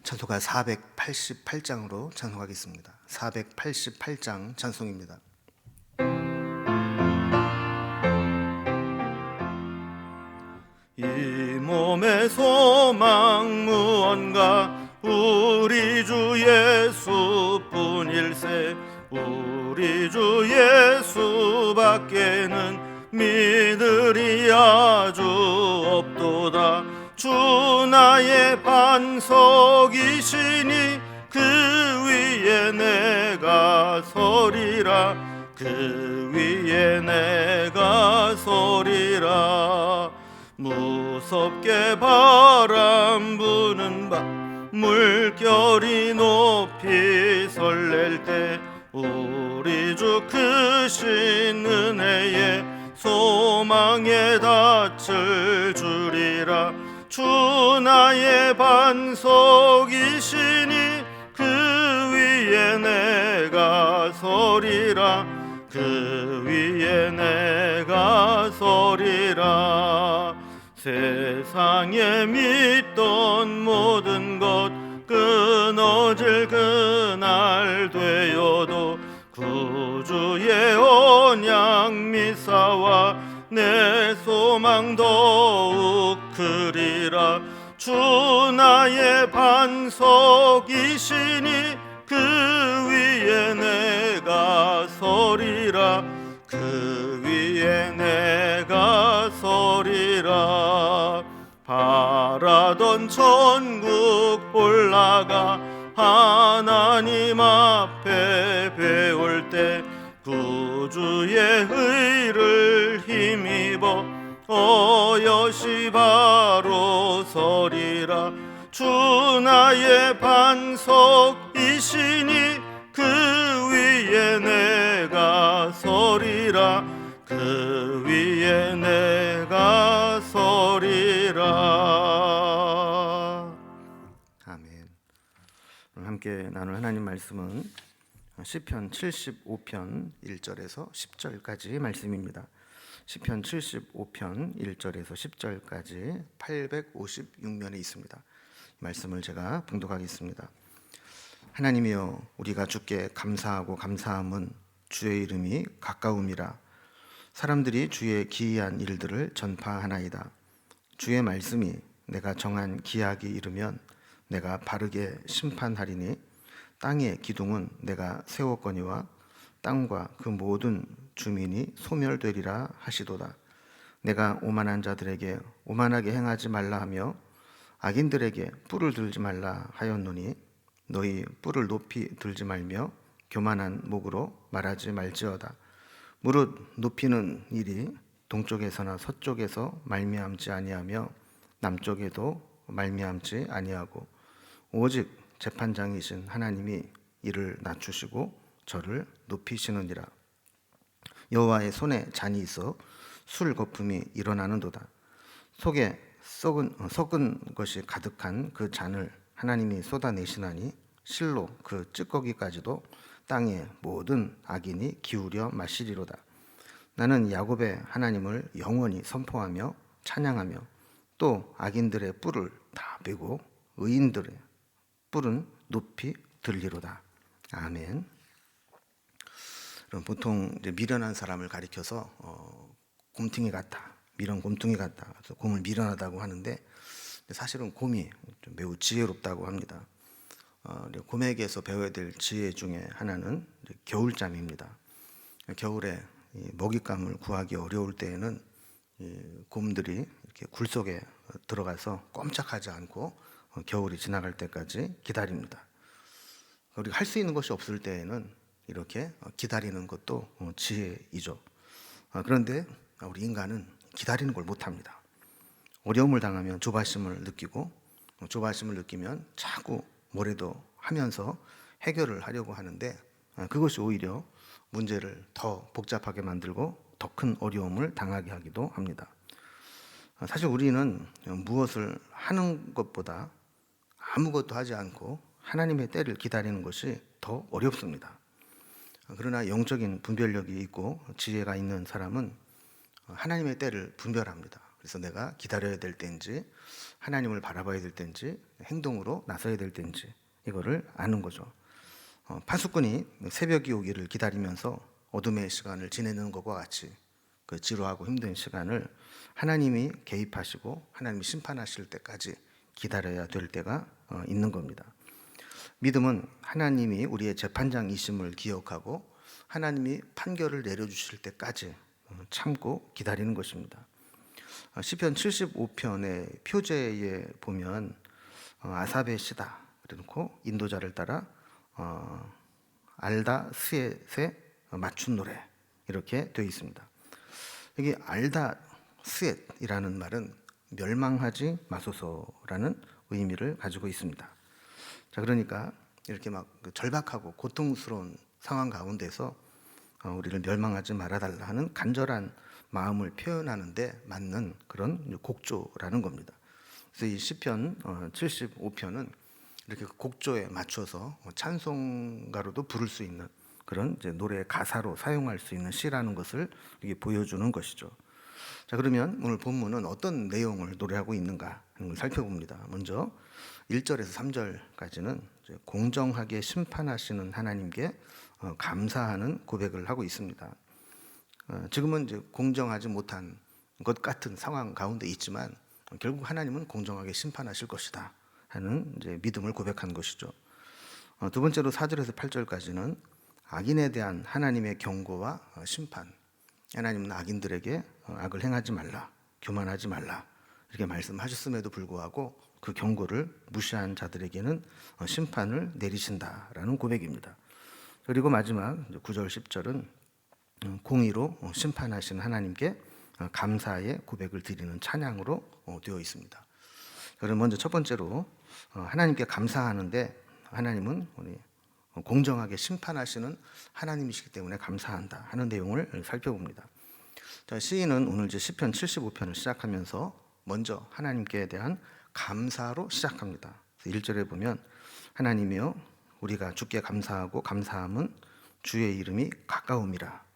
찬송가 488장으로 찬송하겠습니다. 488장 찬송입니다. 이 몸의 소망 무언가 우리 주 예수뿐일세. 우리 주 예수밖에는 믿으리 아주 없도다. 주 나의 반석이시니 그 위에 내가 서리라. 그 위에 내가 서리라. 무섭게 바람 부는 밤 물결이 높이 설렐 때 우리 주 크신 은혜에 소망에 닻을 주리라. 주 나의 반석이시니 그 위에 내가 서리라. 그 위에 내가 서리라. 세상에 믿던 모든 것 끊어질 그날 되어도 구주의 언약 미사와 내 소망 더욱 크리라. 주 나의 반석이시니 그 위에 내가 서리라. 그 위에 내가 서리라. 바라던 천국 올라가 하나님 앞에 배울 때 구주의 의를 힘입어 어여시 바로 서리라. 주 나의 반석이시니 그 위에 내가 서리라. 그 위에 내가 서리라. 아멘. 오늘 함께 나눌 하나님 말씀은 시편 75편 1절에서 10절까지 말씀입니다. 시편 75편 1절에서 10절까지 856면에 있습니다. 말씀을 제가 봉독하겠습니다. 하나님이여, 우리가 주께 감사하고 감사함은 주의 이름이 가까움이라. 사람들이 주의 기이한 일들을 전파하나이다. 주의 말씀이 내가 정한 기약이 이르면 내가 바르게 심판하리니 땅의 기둥은 내가 세웠거니와 땅과 그 모든 주민이 소멸되리라 하시도다. 내가 오만한 자들에게 오만하게 행하지 말라 하며 악인들에게 뿔을 들지 말라 하였노니 너희 뿔을 높이 들지 말며 교만한 목으로 말하지 말지어다. 무릇 높이는 일이 동쪽에서나 서쪽에서 말미암지 아니하며 남쪽에도 말미암지 아니하고 오직 재판장이신 하나님이 이를 낮추시고 저를 높이시느니라. 여호와의 손에 잔이 있어 술 거품이 일어나는도다. 속에 썩은 것이 가득한 그 잔을 하나님이 쏟아내시나니 실로 그 찌꺼기까지도 땅의 모든 악인이 기울여 마시리로다. 나는 야곱의 하나님을 영원히 선포하며 찬양하며 또 악인들의 뿔을 다 베고 의인들의 뿔은 높이 들리로다. 아멘. 그럼 보통 이제 미련한 사람을 가리켜서 곰퉁이 같다, 미련 곰퉁이 같다, 그래서 곰을 미련하다고 하는데 사실은 곰이 좀 매우 지혜롭다고 합니다. 곰에게서 배워야 될 지혜 중에 하나는 겨울잠입니다. 겨울에 먹잇감을 구하기 어려울 때에는 곰들이 이렇게 굴 속에 들어가서 꼼짝하지 않고 겨울이 지나갈 때까지 기다립니다. 우리가 할 수 있는 것이 없을 때에는 이렇게 기다리는 것도 지혜이죠. 그런데 우리 인간은 기다리는 걸 못합니다. 어려움을 당하면 조바심을 느끼고 조바심을 느끼면 자꾸 뭐라도 하면서 해결을 하려고 하는데 그것이 오히려 문제를 더 복잡하게 만들고 더 큰 어려움을 당하게 하기도 합니다. 사실 우리는 무엇을 하는 것보다 아무것도 하지 않고 하나님의 때를 기다리는 것이 더 어렵습니다. 그러나 영적인 분별력이 있고 지혜가 있는 사람은 하나님의 때를 분별합니다. 그래서 내가 기다려야 될 때인지 하나님을 바라봐야 될 때인지 행동으로 나서야 될 때인지 이거를 아는 거죠. 파수꾼이 새벽이 오기를 기다리면서 어둠의 시간을 지내는 것과 같이 그 지루하고 힘든 시간을 하나님이 개입하시고 하나님이 심판하실 때까지 기다려야 될 때가 있는 겁니다. 믿음은 하나님이 우리의 재판장이심을 기억하고 하나님이 판결을 내려주실 때까지 참고 기다리는 것입니다. 시편 75편의 표제에 보면 아삽의 시다 그래놓고 인도자를 따라 알다 스엣의 맞춘 노래 이렇게 되어 있습니다. 여기 알다 스엣이라는 말은 멸망하지 마소서라는 의미를 가지고 있습니다. 자, 그러니까 이렇게 막 절박하고 고통스러운 상황 가운데서 우리를 멸망하지 말아달라 하는 간절한 마음을 표현하는데 맞는 그런 곡조라는 겁니다. 그래서 이 시편 75편은 이렇게 곡조에 맞춰서 찬송가로도 부를 수 있는 그런 이제 노래의 가사로 사용할 수 있는 시라는 것을 이게 보여주는 것이죠. 자, 그러면 오늘 본문은 어떤 내용을 노래하고 있는가 하는 걸 살펴봅니다. 먼저 1절에서 3절까지는 공정하게 심판하시는 하나님께 감사하는 고백을 하고 있습니다. 지금은 이제 공정하지 못한 것 같은 상황 가운데 있지만 결국 하나님은 공정하게 심판하실 것이다 하는 이제 믿음을 고백한 것이죠. 두 번째로 4절에서 8절까지는 악인에 대한 하나님의 경고와 심판. 하나님은 악인들에게 악을 행하지 말라, 교만하지 말라 이렇게 말씀하셨음에도 불구하고 그 경고를 무시한 자들에게는 심판을 내리신다라는 고백입니다. 그리고 마지막 9절 10절은 공의로 심판하신 하나님께 감사의 고백을 드리는 찬양으로 되어 있습니다. 그럼 먼저 첫 번째로 하나님께 감사하는데 하나님은 우리 공정하게 심판하시는 하나님이시기 때문에 감사한다 하는 내용을 살펴봅니다. 자, 시인은 오늘 이제 시편 75편을 시작하면서 먼저 하나님께 대한 감사로 시작합니다. 1절에 보면 하나님이여 우리가 주께 감사하고 감사함은 주의 이름이 가까움이라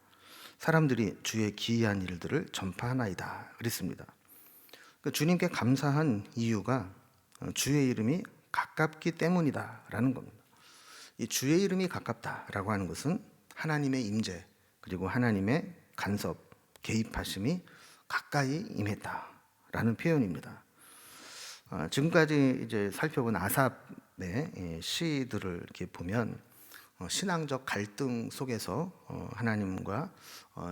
사람들이 주의 기이한 일들을 전파하나이다 그랬습니다. 주님께 감사한 이유가 주의 이름이 가깝기 때문이다라는 겁니다. 이 주의 이름이 가깝다라고 하는 것은 하나님의 임재 그리고 하나님의 간섭, 개입하심이 가까이 임했다라는 표현입니다. 지금까지 이제 살펴본 아삽의 시들을 이렇게 보면 신앙적 갈등 속에서 하나님과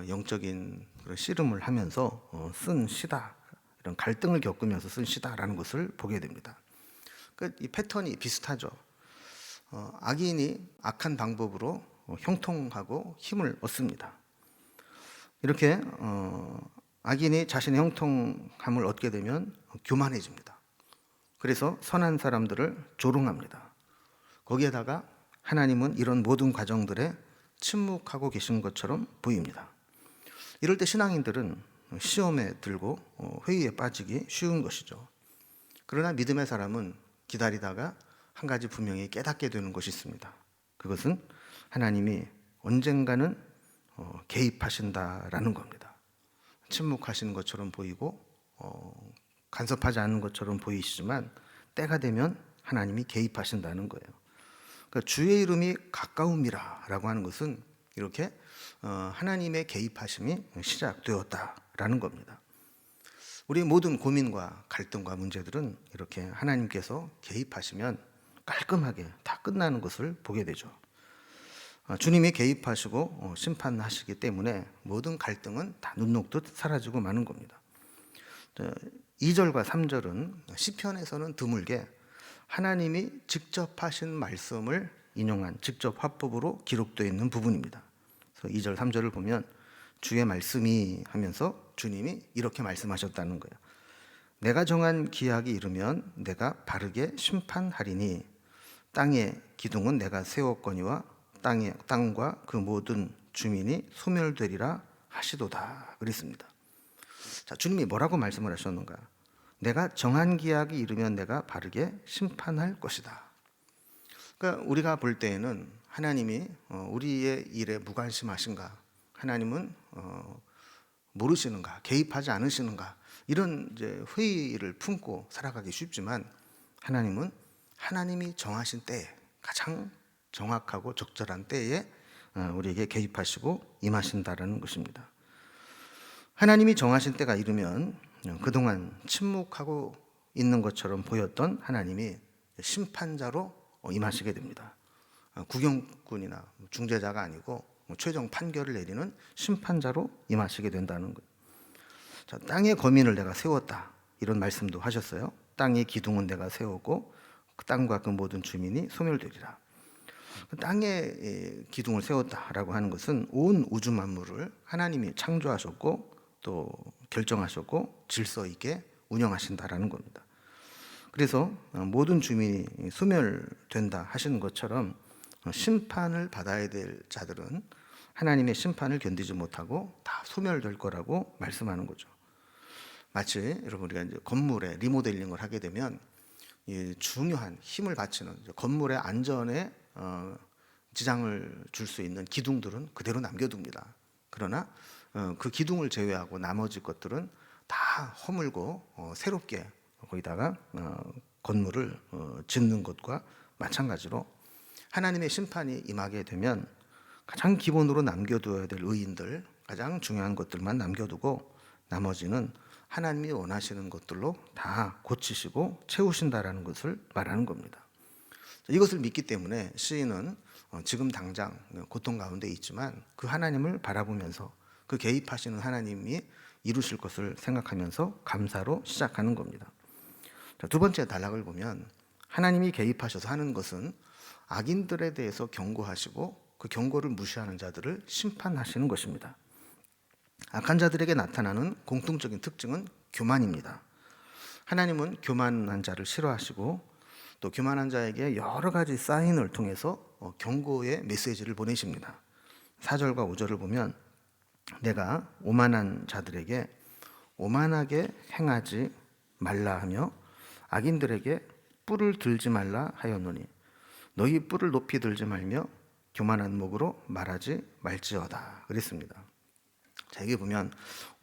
영적인 그런 씨름을 하면서 쓴 시다, 이런 갈등을 겪으면서 쓴 시다라는 것을 보게 됩니다. 이 패턴이 비슷하죠. 악인이 악한 방법으로 형통하고 힘을 얻습니다. 이렇게 악인이 자신의 형통함을 얻게 되면 교만해집니다. 그래서 선한 사람들을 조롱합니다. 거기에다가 하나님은 이런 모든 과정들에 침묵하고 계신 것처럼 보입니다. 이럴 때 신앙인들은 시험에 들고 회의에 빠지기 쉬운 것이죠. 그러나 믿음의 사람은 기다리다가 한 가지 분명히 깨닫게 되는 것이 있습니다. 그것은 하나님이 언젠가는 개입하신다라는 겁니다. 침묵하시는 것처럼 보이고 간섭하지 않는 것처럼 보이시지만 때가 되면 하나님이 개입하신다는 거예요. 그러니까 주의 이름이 가까움이라고 하는 것은 이렇게 하나님의 개입하심이 시작되었다라는 겁니다. 우리 모든 고민과 갈등과 문제들은 이렇게 하나님께서 개입하시면 깔끔하게 다 끝나는 것을 보게 되죠. 주님이 개입하시고 심판하시기 때문에 모든 갈등은 다 눈 녹듯 사라지고 마는 겁니다. 2절과 3절은 시편에서는 드물게 하나님이 직접 하신 말씀을 인용한 직접 화법으로 기록되어 있는 부분입니다. 그래서 2절, 3절을 보면 주의 말씀이 하면서 주님이 이렇게 말씀하셨다는 거예요. 내가 정한 기약이 이르면 내가 바르게 심판하리니 땅의 기둥은 내가 세웠거니와 땅과 그 모든 주민이 소멸되리라 하시도다 그랬습니다. 자, 주님이 뭐라고 말씀을 하셨는가? 내가 정한 기약이 이르면 내가 바르게 심판할 것이다. 그러니까 우리가 볼 때에는 하나님이 우리의 일에 무관심하신가? 하나님은 모르시는가? 개입하지 않으시는가? 이런 이제 회의를 품고 살아가기 쉽지만 하나님은 하나님이 정하신 때에 가장 정확하고 적절한 때에 우리에게 개입하시고 임하신다라는 것입니다. 하나님이 정하신 때가 이르면 그동안 침묵하고 있는 것처럼 보였던 하나님이 심판자로 임하시게 됩니다. 구경꾼이나 중재자가 아니고 최종 판결을 내리는 심판자로 임하시게 된다는 거예요. 자, 땅의 거민을 내가 세웠다, 이런 말씀도 하셨어요. 땅의 기둥은 내가 세우고 그 땅과 그 모든 주민이 소멸되리라. 땅의 기둥을 세웠다라고 하는 것은 온 우주 만물을 하나님이 창조하셨고 또 결정하셨고 질서 있게 운영하신다라는 겁니다. 그래서 모든 주민이 소멸된다 하시는 것처럼 심판을 받아야 될 자들은 하나님의 심판을 견디지 못하고 다 소멸될 거라고 말씀하는 거죠. 마치 여러분 우리가 이제 건물에 리모델링을 하게 되면 중요한 힘을 바치는 건물의 안전에 지장을 줄 수 있는 기둥들은 그대로 남겨둡니다. 그러나 그 기둥을 제외하고 나머지 것들은 다 허물고 새롭게 거기다가 건물을 짓는 것과 마찬가지로 하나님의 심판이 임하게 되면 가장 기본으로 남겨두어야 될 의인들, 가장 중요한 것들만 남겨두고 나머지는 하나님이 원하시는 것들로 다 고치시고 채우신다라는 것을 말하는 겁니다. 이것을 믿기 때문에 시인은 지금 당장 고통 가운데 있지만 그 하나님을 바라보면서 그 개입하시는 하나님이 이루실 것을 생각하면서 감사로 시작하는 겁니다. 두 번째 단락을 보면 하나님이 개입하셔서 하는 것은 악인들에 대해서 경고하시고 그 경고를 무시하는 자들을 심판하시는 것입니다. 악한 자들에게 나타나는 공통적인 특징은 교만입니다. 하나님은 교만한 자를 싫어하시고 또 교만한 자에게 여러 가지 사인을 통해서 경고의 메시지를 보내십니다. 4절과 5절을 보면 내가 오만한 자들에게 오만하게 행하지 말라 하며 악인들에게 뿔을 들지 말라 하였노니 너희 뿔을 높이 들지 말며 교만한 목으로 말하지 말지어다 그랬습니다. 자, 여기 보면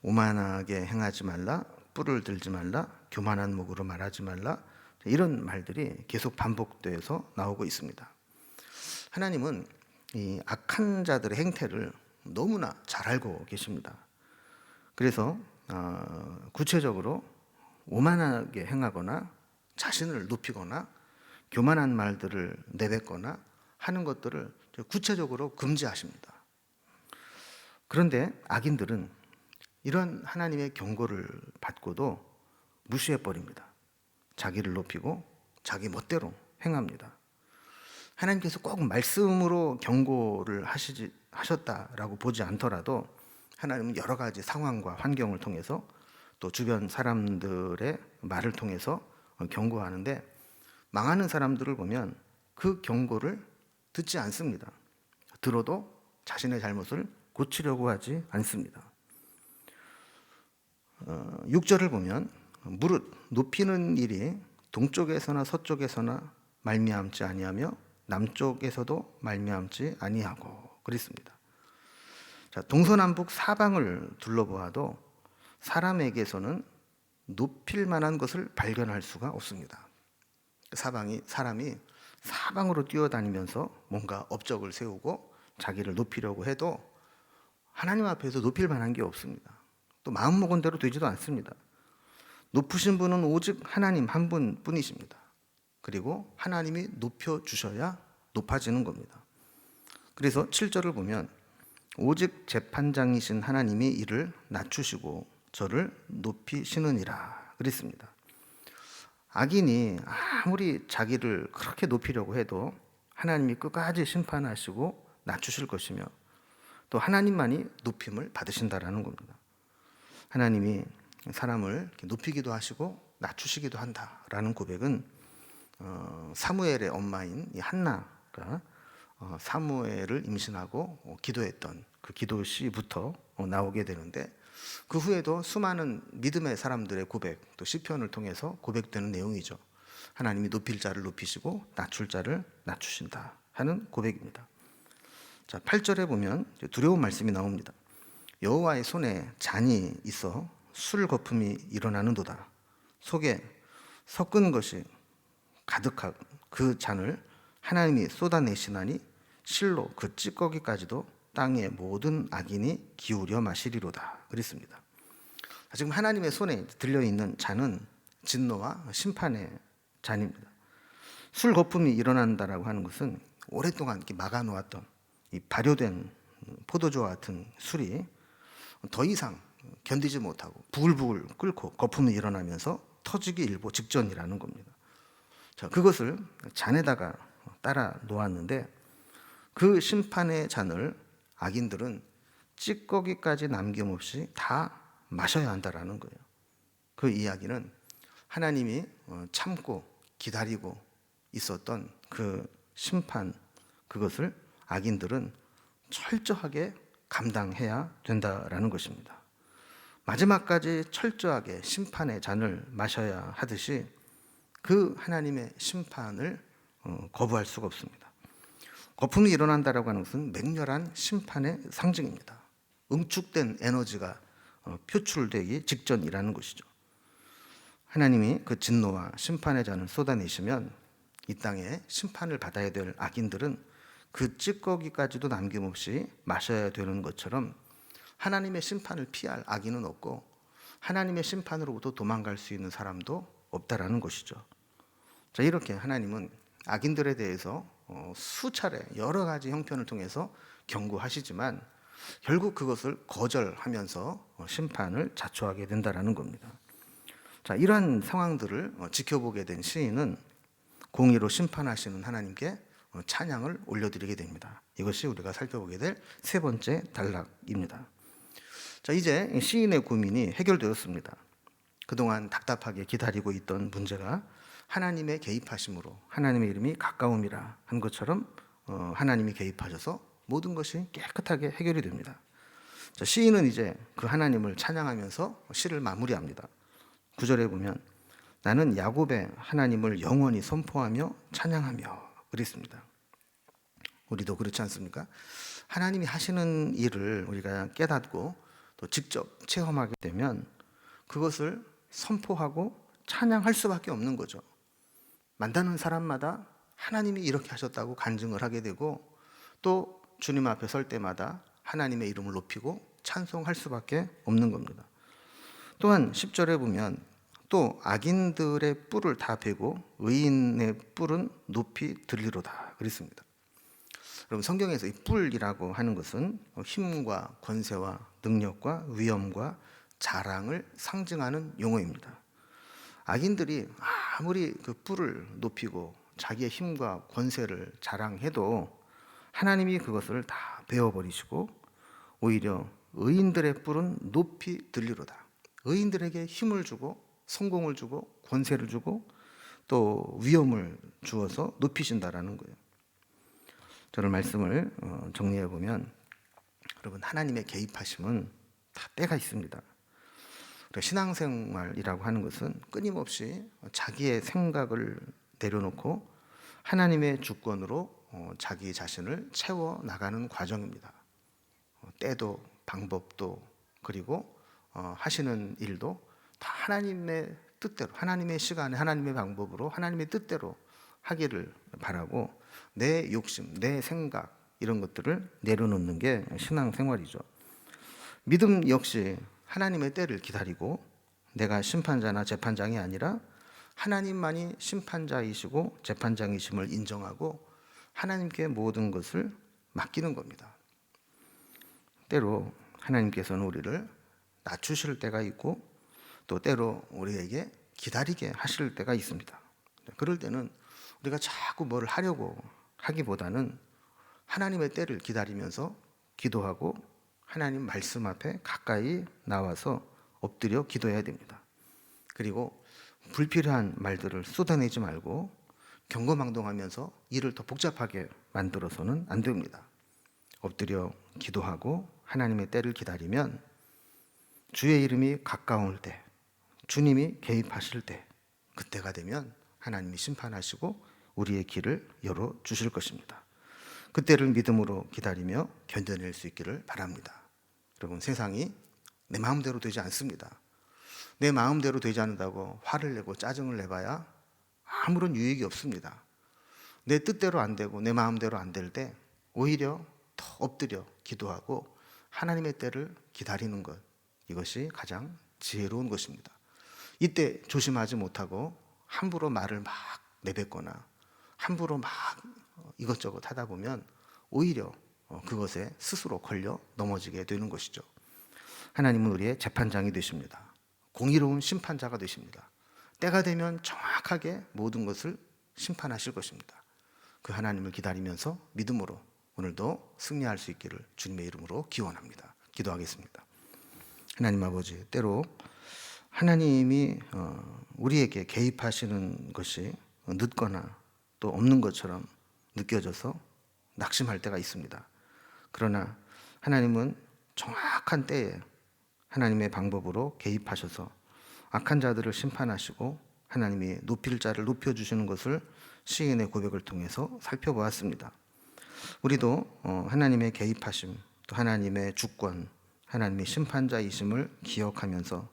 오만하게 행하지 말라, 뿔을 들지 말라, 교만한 목으로 말하지 말라, 이런 말들이 계속 반복돼서 나오고 있습니다. 하나님은 이 악한 자들의 행태를 너무나 잘 알고 계십니다. 그래서 구체적으로 오만하게 행하거나 자신을 높이거나 교만한 말들을 내뱉거나 하는 것들을 구체적으로 금지하십니다. 그런데 악인들은 이런 하나님의 경고를 받고도 무시해버립니다. 자기를 높이고 자기 멋대로 행합니다. 하나님께서 꼭 말씀으로 경고를 하셨다라고 보지 않더라도 하나님은 여러 가지 상황과 환경을 통해서 또 주변 사람들의 말을 통해서 경고하는데 망하는 사람들을 보면 그 경고를 듣지 않습니다. 들어도 자신의 잘못을 고치려고 하지 않습니다. 6절을 보면 무릇 높이는 일이 동쪽에서나 서쪽에서나 말미암지 아니하며 남쪽에서도 말미암지 아니하고 그랬습니다. 자, 동서남북 사방을 둘러보아도 사람에게서는 높일 만한 것을 발견할 수가 없습니다. 사람이 사방으로 뛰어다니면서 뭔가 업적을 세우고 자기를 높이려고 해도 하나님 앞에서 높일 만한 게 없습니다. 또 마음먹은 대로 되지도 않습니다. 높으신 분은 오직 하나님 한 분뿐이십니다. 그리고 하나님이 높여주셔야 높아지는 겁니다. 그래서 7절을 보면 오직 재판장이신 하나님이 이를 낮추시고 저를 높이시느니라 그랬습니다. 악인이 아무리 자기를 그렇게 높이려고 해도 하나님이 끝까지 심판하시고 낮추실 것이며 또 하나님만이 높임을 받으신다라는 겁니다. 하나님이 사람을 높이기도 하시고 낮추시기도 한다라는 고백은 사무엘의 엄마인 이 한나가 사무엘을 임신하고 기도했던 그 기도 시부터 나오게 되는데 그 후에도 수많은 믿음의 사람들의 고백 또 시편을 통해서 고백되는 내용이죠. 하나님이 높일 자를 높이시고 낮출 자를 낮추신다 하는 고백입니다. 자, 8절에 보면 두려운 말씀이 나옵니다. 여호와의 손에 잔이 있어 술 거품이 일어나는도다. 속에 섞은 것이 가득하고 그 잔을 하나님이 쏟아내시나니 실로 그 찌꺼기까지도 땅의 모든 악인이 기울여 마시리로다. 그랬습니다. 지금 하나님의 손에 들려있는 잔은 진노와 심판의 잔입니다. 술 거품이 일어난다라고 하는 것은 오랫동안 이렇게 막아놓았던 이 발효된 포도주와 같은 술이 더 이상 견디지 못하고 부글부글 끓고 거품이 일어나면서 터지기 일보 직전이라는 겁니다. 자, 그것을 잔에다가 따라 놓았는데 그 심판의 잔을 악인들은 찌꺼기까지 남김없이 다 마셔야 한다라는 거예요. 그 이야기는 하나님이 참고 기다리고 있었던 그 심판, 그것을 악인들은 철저하게 감당해야 된다라는 것입니다. 마지막까지 철저하게 심판의 잔을 마셔야 하듯이 그 하나님의 심판을 거부할 수가 없습니다. 거품이 일어난다라고 하는 것은 맹렬한 심판의 상징입니다. 응축된 에너지가 표출되기 직전이라는 것이죠. 하나님이 그 진노와 심판의 잔을 쏟아내시면 이 땅에 심판을 받아야 될 악인들은 그 찌꺼기까지도 남김없이 마셔야 되는 것처럼 하나님의 심판을 피할 악인은 없고 하나님의 심판으로부터 도망갈 수 있는 사람도 없다라는 것이죠. 자, 이렇게 하나님은 악인들에 대해서 수차례 여러 가지 형편을 통해서 경고하시지만 결국 그것을 거절하면서 심판을 자초하게 된다라는 겁니다. 자, 이러한 상황들을 지켜보게 된 시인은 공의로 심판하시는 하나님께 찬양을 올려드리게 됩니다. 이것이 우리가 살펴보게 될 세 번째 단락입니다. 자, 이제 시인의 고민이 해결되었습니다. 그동안 답답하게 기다리고 있던 문제가 하나님의 개입하심으로 하나님의 이름이 가까움이라 한 것처럼 하나님이 개입하셔서 모든 것이 깨끗하게 해결이 됩니다. 자, 시인은 이제 그 하나님을 찬양하면서 시를 마무리합니다. 9절에 보면 나는 야곱의 하나님을 영원히 선포하며 찬양하며 그랬습니다. 우리도 그렇지 않습니까? 하나님이 하시는 일을 우리가 깨닫고 또 직접 체험하게 되면 그것을 선포하고 찬양할 수밖에 없는 거죠. 만나는 사람마다 하나님이 이렇게 하셨다고 간증을 하게 되고 또 주님 앞에 설 때마다 하나님의 이름을 높이고 찬송할 수밖에 없는 겁니다. 또한 10절에 보면 또 악인들의 뿔을 다 베고 의인의 뿔은 높이 들리로다 그랬습니다. 여러분, 성경에서 이 뿔이라고 하는 것은 힘과 권세와 능력과 위엄과 자랑을 상징하는 용어입니다. 악인들이 아무리 그 뿔을 높이고 자기의 힘과 권세를 자랑해도 하나님이 그것을 다 베어버리시고 오히려 의인들의 뿔은 높이 들리로다. 의인들에게 힘을 주고 성공을 주고 권세를 주고 또 위엄을 주어서 높이신다라는 거예요. 저는 말씀을 정리해 보면 여러분, 하나님의 개입하심은 다 때가 있습니다. 신앙생활이라고 하는 것은 끊임없이 자기의 생각을 내려놓고 하나님의 주권으로 자기 자신을 채워 나가는 과정입니다. 때도 방법도 그리고 하시는 일도 다 하나님의 뜻대로, 하나님의 시간에 하나님의 방법으로 하나님의 뜻대로 하기를 바라고 내 욕심, 내 생각 이런 것들을 내려놓는 게 신앙생활이죠. 믿음 역시 하나님의 때를 기다리고 내가 심판자나 재판장이 아니라 하나님만이 심판자이시고 재판장이심을 인정하고 하나님께 모든 것을 맡기는 겁니다. 때로 하나님께서는 우리를 낮추실 때가 있고 또 때로 우리에게 기다리게 하실 때가 있습니다. 그럴 때는 우리가 자꾸 뭘 하려고 하기보다는 하나님의 때를 기다리면서 기도하고 하나님 말씀 앞에 가까이 나와서 엎드려 기도해야 됩니다. 그리고 불필요한 말들을 쏟아내지 말고 경거망동하면서 일을 더 복잡하게 만들어서는 안 됩니다. 엎드려 기도하고 하나님의 때를 기다리면 주의 이름이 가까울 때, 주님이 개입하실 때, 그때가 되면 하나님이 심판하시고 우리의 길을 열어주실 것입니다. 그때를 믿음으로 기다리며 견뎌낼 수 있기를 바랍니다. 여러분, 세상이 내 마음대로 되지 않습니다. 내 마음대로 되지 않는다고 화를 내고 짜증을 내봐야 아무런 유익이 없습니다. 내 뜻대로 안 되고 내 마음대로 안 될 때 오히려 더 엎드려 기도하고 하나님의 때를 기다리는 것, 이것이 가장 지혜로운 것입니다. 이때 조심하지 못하고 함부로 말을 막 내뱉거나 함부로 막 이것저것 하다 보면 오히려 그것에 스스로 걸려 넘어지게 되는 것이죠. 하나님은 우리의 재판장이 되십니다. 공의로운 심판자가 되십니다. 때가 되면 정확하게 모든 것을 심판하실 것입니다. 그 하나님을 기다리면서 믿음으로 오늘도 승리할 수 있기를 주님의 이름으로 기원합니다. 기도하겠습니다. 하나님 아버지, 때로 하나님이 우리에게 개입하시는 것이 늦거나 또 없는 것처럼 느껴져서 낙심할 때가 있습니다. 그러나 하나님은 정확한 때에 하나님의 방법으로 개입하셔서 악한 자들을 심판하시고 하나님이 높일 자를 높여주시는 것을 시인의 고백을 통해서 살펴보았습니다. 우리도 하나님의 개입하심, 또 하나님의 주권, 하나님의 심판자이심을 기억하면서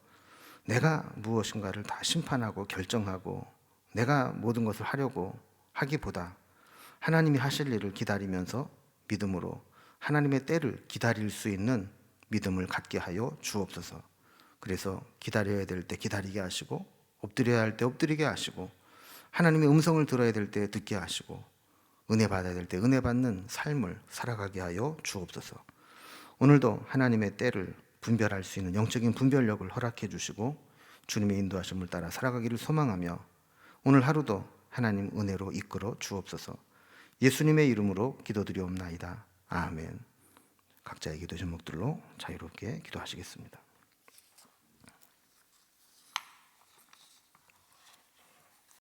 내가 무엇인가를 다 심판하고 결정하고 내가 모든 것을 하려고 하기보다 하나님이 하실 일을 기다리면서 믿음으로 하나님의 때를 기다릴 수 있는 믿음을 갖게 하여 주옵소서. 그래서 기다려야 될 때 기다리게 하시고 엎드려야 할 때 엎드리게 하시고 하나님의 음성을 들어야 될 때 듣게 하시고 은혜 받아야 될 때 은혜 받는 삶을 살아가게 하여 주옵소서. 오늘도 하나님의 때를 분별할 수 있는 영적인 분별력을 허락해 주시고 주님의 인도하심을 따라 살아가기를 소망하며 오늘 하루도 하나님 은혜로 이끌어 주옵소서. 예수님의 이름으로 기도드리옵나이다. 아멘. 각자의 기도 제목들로 자유롭게 기도하시겠습니다.